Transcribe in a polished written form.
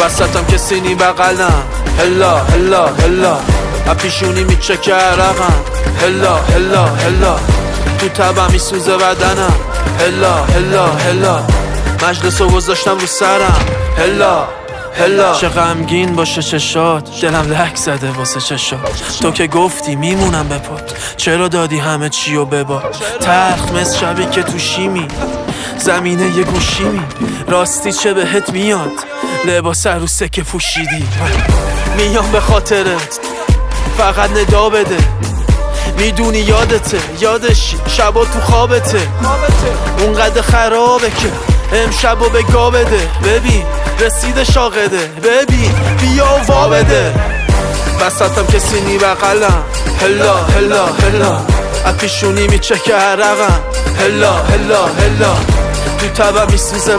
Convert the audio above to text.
وسطم که سینی بغلم، هلا هلا هلا اپیشونی میچکه عرقم، هلا هلا هلا تو تبم میسوزه بدنم، هلا هلا هلا مجلس رو گذاشتم رو سرم، هلا هلا چه غمگین باشه چشات، دلم لک زده واسه چشات. تو که گفتی میمونم به پات، چرا دادی همه چی رو بباد؟ تلخ مثل شبی که تو شیمی زمینه یه گوشیمی، راستی چه بهت میاد لباس عروسه که پوشیدی؟ میام به خاطرت فقط ندا بده، میدونی یادته یادشی شبا تو خوابته، اونقدر خرابه که امشبو به گا بده. ببین رسیده شاقده، ببین بیا و وا بده. وسطم که سینی بغلم، هلا هلا هلا اپیشونی میچکه عرقم، هلا هلا هلا تو تبم میسوزه